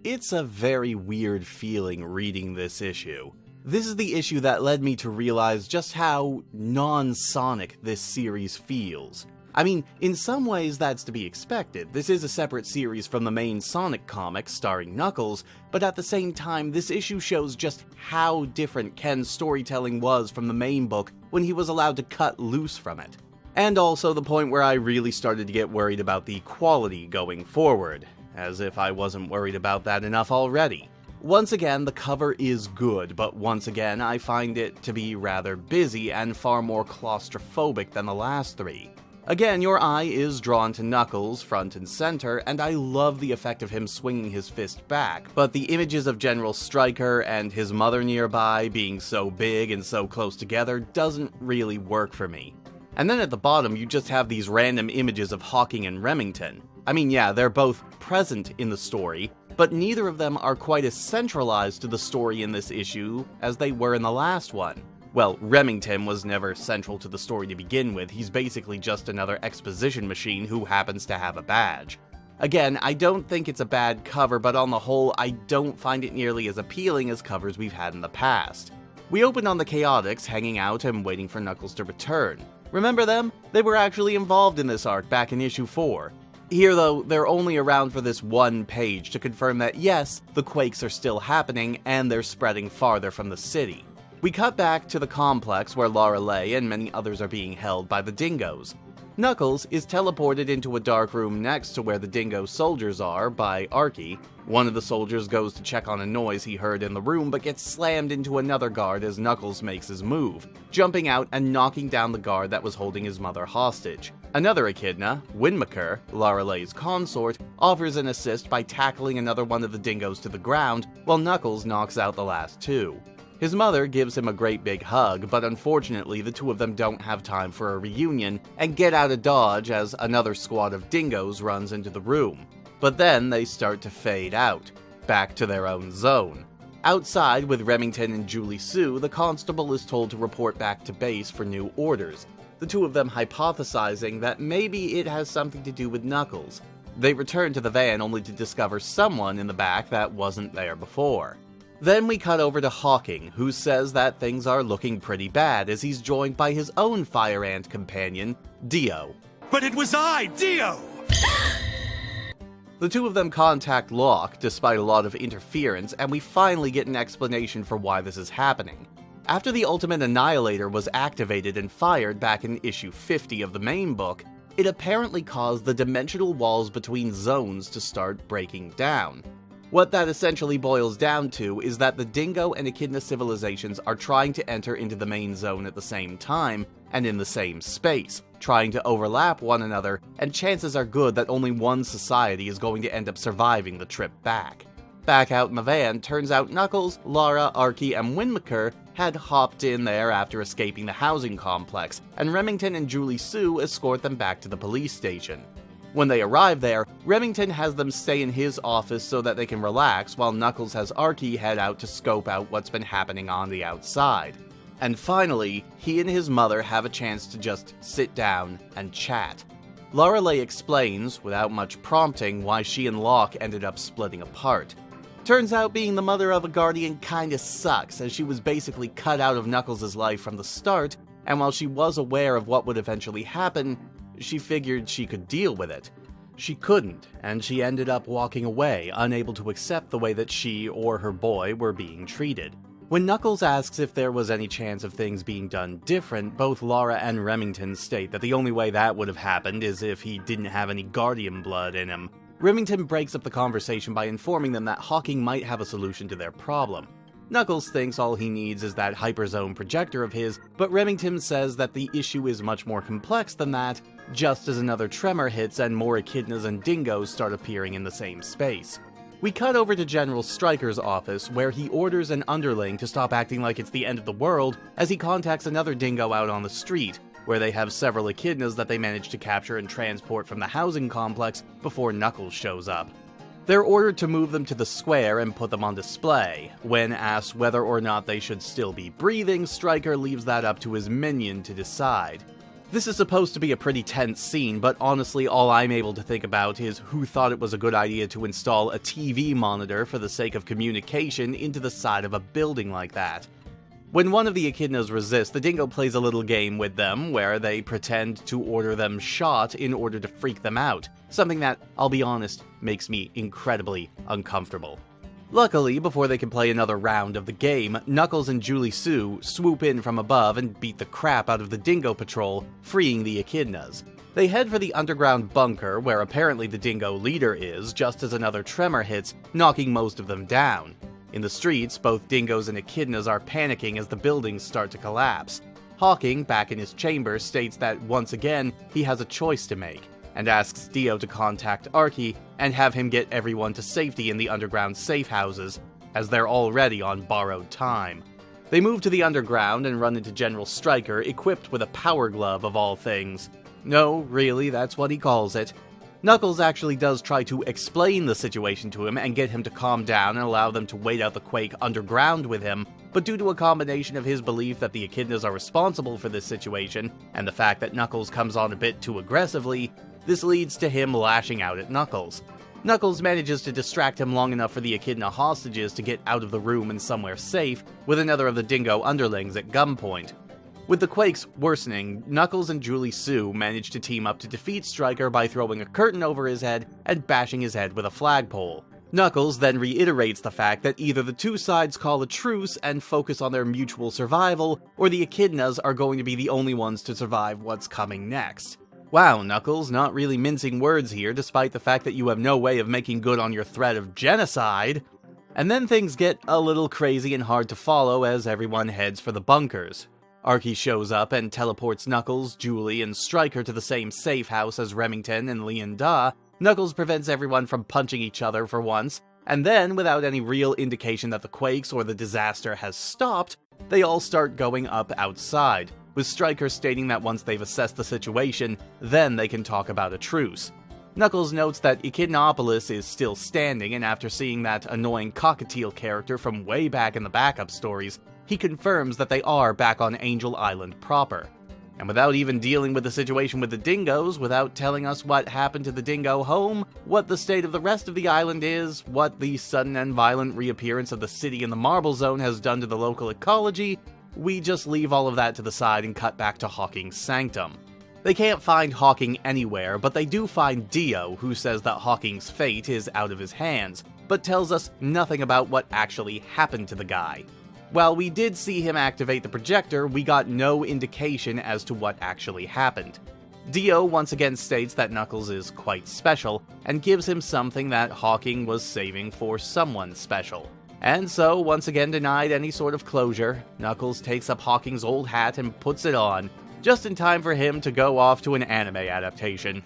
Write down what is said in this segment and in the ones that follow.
It's a very weird feeling reading this issue. This is the issue that led me to realize just how non-Sonic this series feels. I mean, in some ways that's to be expected. This is a separate series from the main Sonic comics starring Knuckles, but at the same time, this issue shows just how different Ken's storytelling was from the main book when he was allowed to cut loose from it. And also the point where I really started to get worried about the quality going forward, as if I wasn't worried about that enough already. Once again, the cover is good, but once again, I find it to be rather busy and far more claustrophobic than the last three. Again, your eye is drawn to Knuckles front and center, and I love the effect of him swinging his fist back, but the images of General Stryker and his mother nearby being so big and so close together doesn't really work for me. And then at the bottom, you just have these random images of Hawking and Remington. I mean, yeah, they're both present in the story, but neither of them are quite as centralized to the story in this issue as they were in the last one. Well, Remington was never central to the story to begin with, he's basically just another exposition machine who happens to have a badge. Again, I don't think it's a bad cover, but on the whole, I don't find it nearly as appealing as covers we've had in the past. We opened on the Chaotix hanging out and waiting for Knuckles to return. Remember them? They were actually involved in this arc back in issue 4. Here though, they're only around for this one page to confirm that yes, the quakes are still happening and they're spreading farther from the city. We cut back to the complex where Lorelei and many others are being held by the dingoes. Knuckles is teleported into a dark room next to where the dingo soldiers are by Archie. One of the soldiers goes to check on a noise he heard in the room but gets slammed into another guard as Knuckles makes his move, jumping out and knocking down the guard that was holding his mother hostage. Another Echidna, Winmaker, Lorelei's consort, offers an assist by tackling another one of the dingoes to the ground while Knuckles knocks out the last two. His mother gives him a great big hug, but unfortunately the two of them don't have time for a reunion and get out of dodge as another squad of dingoes runs into the room. But then they start to fade out, back to their own zone. Outside with Remington and Julie Sue, the constable is told to report back to base for new orders, the two of them hypothesizing that maybe it has something to do with Knuckles. They return to the van only to discover someone in the back that wasn't there before. Then we cut over to Hawking, who says that things are looking pretty bad as he's joined by his own fire ant companion, Dio. But it was I, Dio! The two of them contact Locke despite a lot of interference, and we finally get an explanation for why this is happening. After the Ultimate Annihilator was activated and fired back in issue 50 of the main book, it apparently caused the dimensional walls between zones to start breaking down. What that essentially boils down to is that the Dingo and Echidna civilizations are trying to enter into the main zone at the same time, and in the same space, trying to overlap one another, and chances are good that only one society is going to end up surviving the trip back. Back out in the van, turns out Knuckles, Lara, Archie, and Winmaker had hopped in there after escaping the housing complex, and Remington and Julie Sue escort them back to the police station. When they arrive there, Remington has them stay in his office so that they can relax, while Knuckles has Archie head out to scope out what's been happening on the outside. And finally, he and his mother have a chance to just sit down and chat. Lorelei explains, without much prompting, why she and Locke ended up splitting apart. Turns out being the mother of a Guardian kinda sucks, as she was basically cut out of Knuckles' life from the start, and while she was aware of what would eventually happen, she figured she could deal with it. She couldn't, and she ended up walking away, unable to accept the way that she or her boy were being treated. When Knuckles asks if there was any chance of things being done different, both Lara and Remington state that the only way that would have happened is if he didn't have any Guardian blood in him. Remington breaks up the conversation by informing them that Hawking might have a solution to their problem. Knuckles thinks all he needs is that hyperzone projector of his, but Remington says that the issue is much more complex than that, just as another tremor hits and more Echidnas and dingoes start appearing in the same space. We cut over to General Stryker's office, where he orders an underling to stop acting like it's the end of the world, as he contacts another dingo out on the street, where they have several Echidnas that they manage to capture and transport from the housing complex before Knuckles shows up. They're ordered to move them to the square and put them on display. When asked whether or not they should still be breathing, Stryker leaves that up to his minion to decide. This is supposed to be a pretty tense scene, but honestly all I'm able to think about is who thought it was a good idea to install a TV monitor for the sake of communication into the side of a building like that. When one of the echidnas resists, the dingo plays a little game with them where they pretend to order them shot in order to freak them out, something that, I'll be honest, makes me incredibly uncomfortable. Luckily, before they can play another round of the game, Knuckles and Julie Sue swoop in from above and beat the crap out of the dingo patrol, freeing the echidnas. They head for the underground bunker where apparently the dingo leader is, just as another tremor hits, knocking most of them down. In the streets, both dingoes and echidnas are panicking as the buildings start to collapse. Hawking, back in his chamber, states that once again, he has a choice to make, and asks Dio to contact Archie and have him get everyone to safety in the underground safe houses, as they're already on borrowed time. They move to the underground and run into General Stryker, equipped with a power glove of all things. No, really, that's what he calls it. Knuckles actually does try to explain the situation to him and get him to calm down and allow them to wait out the quake underground with him, but due to a combination of his belief that the echidnas are responsible for this situation, and the fact that Knuckles comes on a bit too aggressively, this leads to him lashing out at Knuckles. Knuckles manages to distract him long enough for the echidna hostages to get out of the room and somewhere safe, with another of the dingo underlings at gunpoint. With the quakes worsening, Knuckles and Julie Sue manage to team up to defeat Stryker by throwing a curtain over his head and bashing his head with a flagpole. Knuckles then reiterates the fact that either the two sides call a truce and focus on their mutual survival, or the echidnas are going to be the only ones to survive what's coming next. Wow, Knuckles, not really mincing words here, despite the fact that you have no way of making good on your threat of genocide. And then things get a little crazy and hard to follow as everyone heads for the bunkers. Archie shows up and teleports Knuckles, Julie, and Stryker to the same safe house as Remington and Lian Da. Knuckles prevents everyone from punching each other for once, and then, without any real indication that the quakes or the disaster has stopped, they all start going up outside, with Stryker stating that once they've assessed the situation, then they can talk about a truce. Knuckles notes that Echidnopolis is still standing, and after seeing that annoying cockatiel character from way back in the backup stories, he confirms that they are back on Angel Island proper. And without even dealing with the situation with the dingoes, without telling us what happened to the dingo home, what the state of the rest of the island is, what the sudden and violent reappearance of the city in the Marble Zone has done to the local ecology, we just leave all of that to the side and cut back to Hawking's sanctum. They can't find Hawking anywhere, but they do find Dio, who says that Hawking's fate is out of his hands, but tells us nothing about what actually happened to the guy. While we did see him activate the projector, we got no indication as to what actually happened. Dio once again states that Knuckles is quite special, and gives him something that Hawking was saving for someone special. And so, once again denied any sort of closure, Knuckles takes up Hawking's old hat and puts it on, just in time for him to go off to an anime adaptation.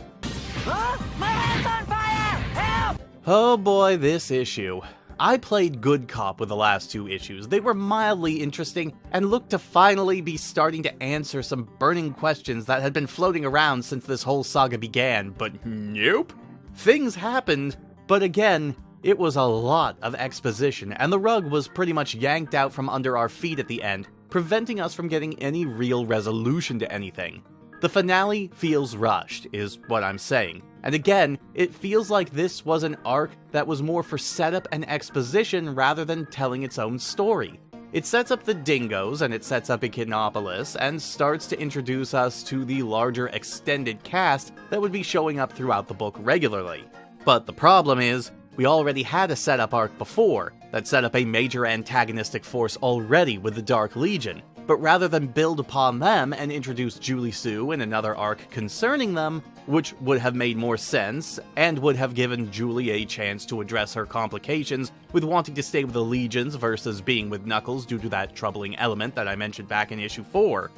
Huh? My hand's on fire! Help! Oh boy, this issue. I played good cop with the last two issues. They were mildly interesting and looked to finally be starting to answer some burning questions that had been floating around since this whole saga began, but nope. Things happened, but again, it was a lot of exposition, and the rug was pretty much yanked out from under our feet at the end, preventing us from getting any real resolution to anything. The finale feels rushed, is what I'm saying. And again, it feels like this was an arc that was more for setup and exposition rather than telling its own story. It sets up the dingoes and it sets up Echidnopolis and starts to introduce us to the larger extended cast that would be showing up throughout the book regularly. But the problem is, we already had a setup arc before that set up a major antagonistic force already with the Dark Legion, but rather than build upon them and introduce Julie Sue in another arc concerning them, which would have made more sense, and would have given Julie a chance to address her complications with wanting to stay with the Legions versus being with Knuckles due to that troubling element that I mentioned back in issue 4.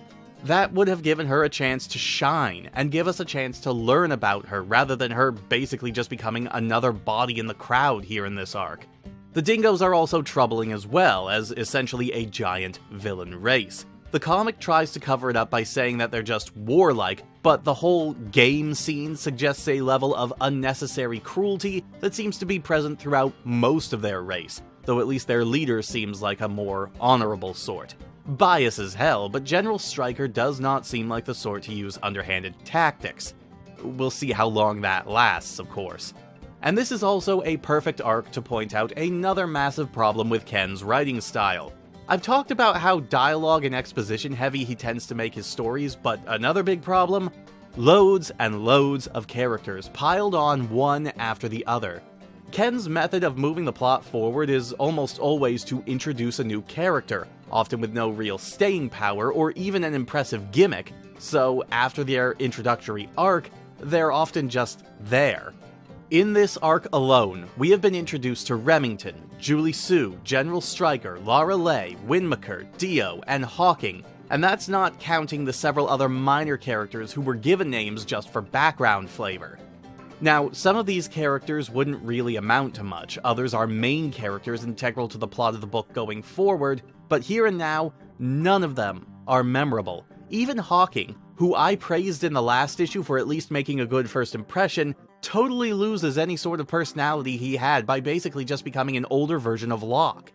That would have given her a chance to shine, and give us a chance to learn about her, rather than her basically just becoming another body in the crowd here in this arc. The dingoes are also troubling as well, as essentially a giant villain race. The comic tries to cover it up by saying that they're just warlike, but the whole game scene suggests a level of unnecessary cruelty that seems to be present throughout most of their race, though at least their leader seems like a more honorable sort. Bias as hell, but General Stryker does not seem like the sort to use underhanded tactics. We'll see how long that lasts, of course. And this is also a perfect arc to point out another massive problem with Ken's writing style. I've talked about how dialogue and exposition heavy he tends to make his stories, but another big problem? Loads and loads of characters piled on one after the other. Ken's method of moving the plot forward is almost always to introduce a new character, often with no real staying power or even an impressive gimmick, so after their introductory arc, they're often just there. In this arc alone, we have been introduced to Remington, Julie Sue, General Stryker, Lara Leigh, Winmaker, Dio, and Hawking, and that's not counting the several other minor characters who were given names just for background flavor. Now, some of these characters wouldn't really amount to much, others are main characters integral to the plot of the book going forward, but here and now, none of them are memorable. Even Hawking, who I praised in the last issue for at least making a good first impression, totally loses any sort of personality he had by basically just becoming an older version of Locke.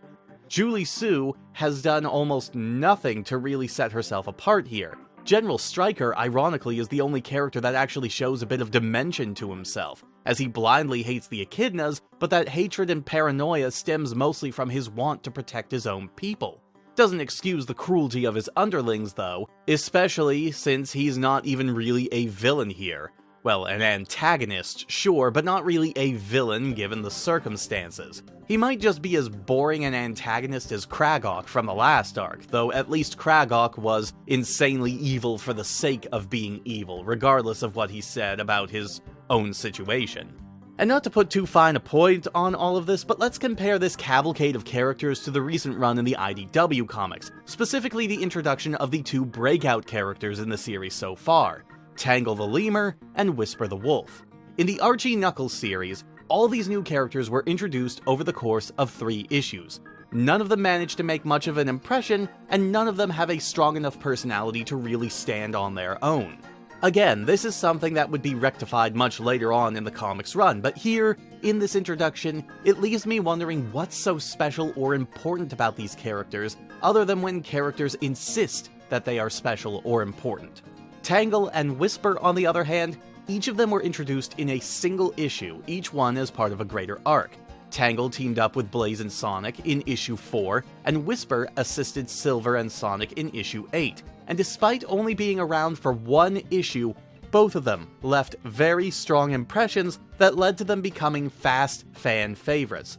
Julie Sue has done almost nothing to really set herself apart here. General Stryker, ironically, is the only character that actually shows a bit of dimension to himself, as he blindly hates the Echidnas, but that hatred and paranoia stems mostly from his want to protect his own people. Doesn't excuse the cruelty of his underlings, though, especially since he's not even really a villain here. Well, an antagonist, sure, but not really a villain given the circumstances. He might just be as boring an antagonist as Kragok from the last arc, though at least Kragok was insanely evil for the sake of being evil, regardless of what he said about his own situation. And not to put too fine a point on all of this, but let's compare this cavalcade of characters to the recent run in the IDW comics, specifically the introduction of the two breakout characters in the series so far, Tangle the Lemur and Whisper the Wolf. In the Archie Knuckles series, all these new characters were introduced over the course of 3 issues. None of them managed to make much of an impression, and none of them have a strong enough personality to really stand on their own. Again, this is something that would be rectified much later on in the comics run, but here, in this introduction, it leaves me wondering what's so special or important about these characters, other than when characters insist that they are special or important. Tangle and Whisper, on the other hand, each of them were introduced in a single issue, each one as part of a greater arc. Tangle teamed up with Blaze and Sonic in issue 4, and Whisper assisted Silver and Sonic in issue 8. And despite only being around for 1 issue, both of them left very strong impressions that led to them becoming fast fan favorites.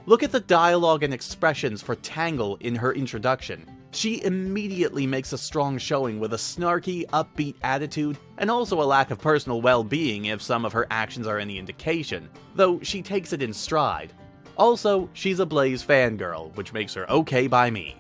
Look at the dialogue and expressions for Tangle in her introduction. She immediately makes a strong showing with a snarky, upbeat attitude, and also a lack of personal well-being if some of her actions are any indication, though she takes it in stride. Also, she's a Blaze fangirl, which makes her okay by me.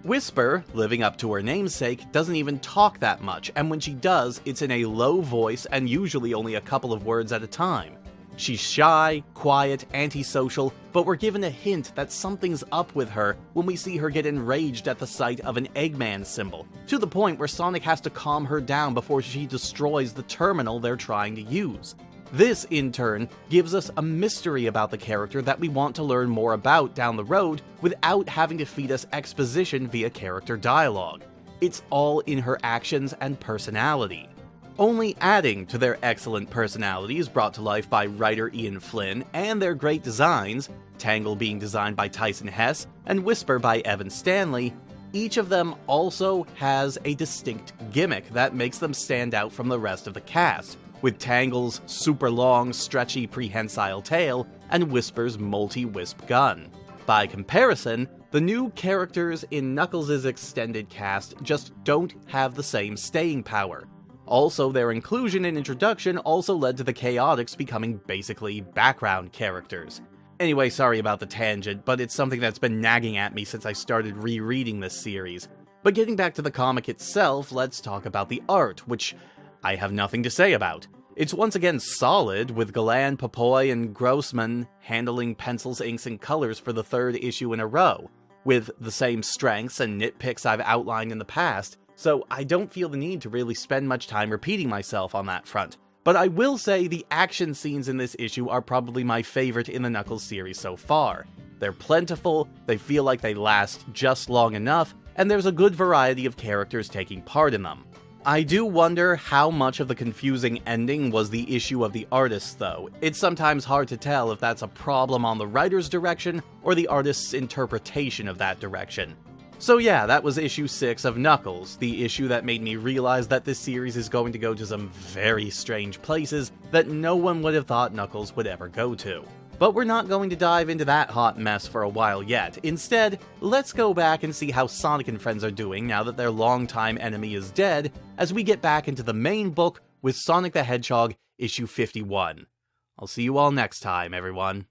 Whisper, living up to her namesake, doesn't even talk that much, and when she does, it's in a low voice and usually only a couple of words at a time. She's shy, quiet, antisocial, but we're given a hint that something's up with her when we see her get enraged at the sight of an Eggman symbol, to the point where Sonic has to calm her down before she destroys the terminal they're trying to use. This, in turn, gives us a mystery about the character that we want to learn more about down the road without having to feed us exposition via character dialogue. It's all in her actions and personality. Only adding to their excellent personalities brought to life by writer Ian Flynn and their great designs, Tangle being designed by Tyson Hess and Whisper by Evan Stanley, each of them also has a distinct gimmick that makes them stand out from the rest of the cast, with Tangle's super long, stretchy, prehensile tail and Whisper's multi-wisp gun. By comparison, the new characters in Knuckles' extended cast just don't have the same staying power. Also, their inclusion and introduction also led to the Chaotix becoming basically background characters. Anyway, sorry about the tangent, but it's something that's been nagging at me since I started rereading this series. But getting back to the comic itself, let's talk about the art, which I have nothing to say about. It's once again solid, with Galan, Popoy, and Grossman handling pencils, inks, and colors for the 3rd issue in a row, with the same strengths and nitpicks I've outlined in the past, so I don't feel the need to really spend much time repeating myself on that front. But I will say the action scenes in this issue are probably my favorite in the Knuckles series so far. They're plentiful, they feel like they last just long enough, and there's a good variety of characters taking part in them. I do wonder how much of the confusing ending was the issue of the artists, though. It's sometimes hard to tell if that's a problem on the writer's direction or the artist's interpretation of that direction. So yeah, that was issue 6 of Knuckles, the issue that made me realize that this series is going to go to some very strange places that no one would have thought Knuckles would ever go to. But we're not going to dive into that hot mess for a while yet. Instead, let's go back and see how Sonic and friends are doing now that their longtime enemy is dead, as we get back into the main book with Sonic the Hedgehog issue 51. I'll see you all next time, everyone.